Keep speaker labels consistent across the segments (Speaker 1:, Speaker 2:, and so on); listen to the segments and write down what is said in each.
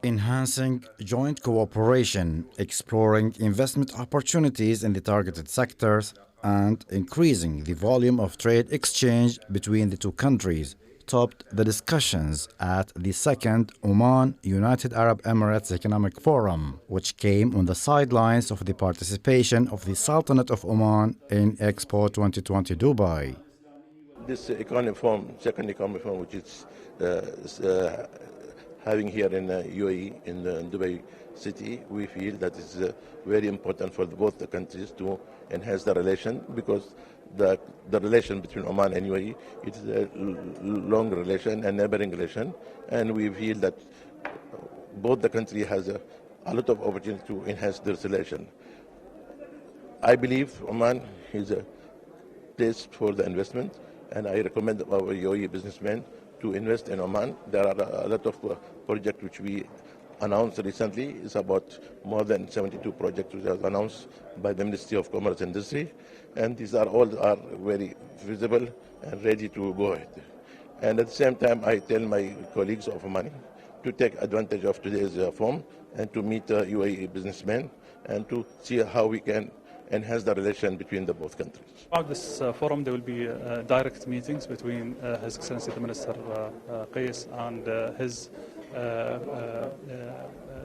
Speaker 1: enhancing joint cooperation, exploring investment opportunities in the targeted sectors, and increasing the volume of trade exchange between the two countries topped the discussions at the second Oman-United Arab Emirates Economic Forum, which came on the sidelines of the participation of the Sultanate of Oman in Expo 2020 Dubai.
Speaker 2: This economic forum, second economic forum, which is having here in UAE, in Dubai city, we feel that it's very important for both the countries to enhance the relation, because the relation between Oman and UAE is a long relation and neighboring relation, and we feel that both the country has a lot of opportunity to enhance this relation. I believe Oman is a place for the investment, and I recommend our UAE businessmen to invest in Oman. There are a lot of projects which we announced recently. It's about more than 72 projects which are announced by the Ministry of Commerce and Industry, and these are all very visible and ready to go ahead. And at the same time, I tell my colleagues of Oman to take advantage of today's forum and to meet UAE businessmen and to see how we can enhance the relation between the both countries.
Speaker 3: Throughout this forum, there will be direct meetings between His Excellency the Minister Qais and his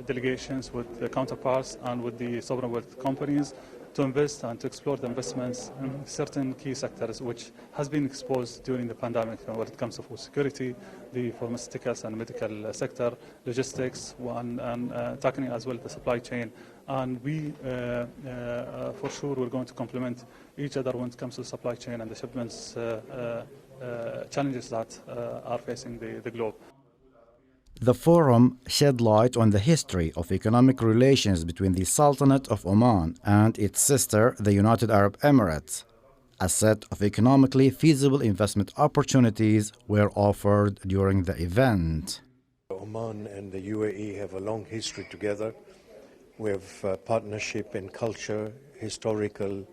Speaker 3: delegations with the counterparts and with the sovereign wealth companies to invest and to explore the investments in certain key sectors which has been exposed during the pandemic when it comes to food security, the pharmaceuticals and medical sector, logistics, and tackling as well the supply chain. And we, for sure, we're going to complement each other when it comes to the supply chain and the shipments challenges that are facing the globe.
Speaker 1: The forum shed light on the history of economic relations between the Sultanate of Oman and its sister, the United Arab Emirates. A set of economically feasible investment opportunities were offered during the event.
Speaker 4: Oman and the UAE have a long history together. We have partnership in culture, historical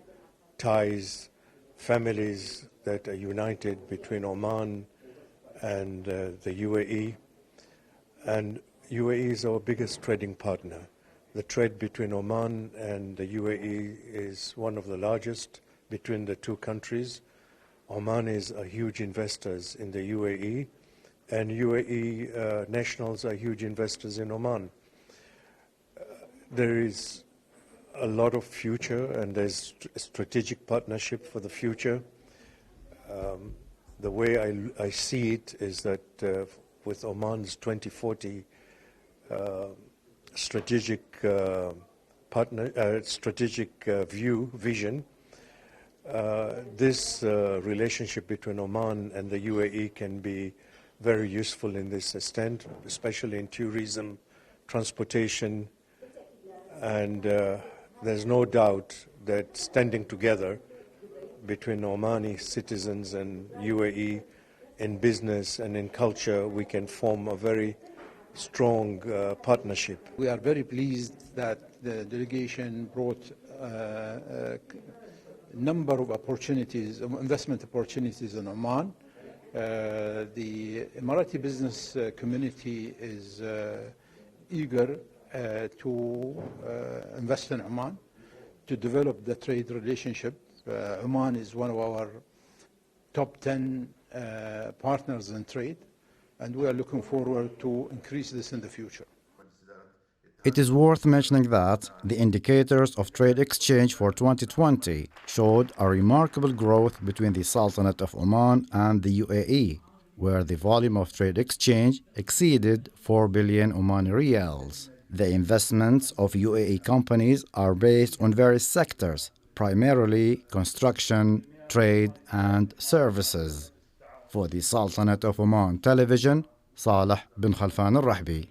Speaker 4: ties, families that are united between Oman and the UAE. And UAE is our biggest trading partner. The trade between Oman and the UAE is one of the largest between the two countries. Oman is a huge investors in the UAE, and UAE nationals are huge investors in Oman. There is a lot of future, and there's a strategic partnership for the future. The way I see it is that with Oman's 2040 strategic vision, this relationship between Oman and the UAE can be very useful in this extent, especially in tourism, transportation, and there's no doubt that standing together between Omani citizens and UAE in business and in culture, we can form a very strong partnership.
Speaker 5: We are very pleased that the delegation brought a number of opportunities, investment opportunities in Oman. The Emirati business community is eager to invest in Oman, to develop the trade relationship. Oman is one of our top 10 partners in trade, and we are looking forward to increase this in the future.
Speaker 1: It is worth mentioning that the indicators of trade exchange for 2020 showed a remarkable growth between the Sultanate of Oman and the UAE, where the volume of trade exchange exceeded 4 billion Omani riyals. The investments of UAE companies are based on various sectors, primarily construction, trade, and services. For the Sultanate of Oman Television, Saleh bin Khalfan Rahbi.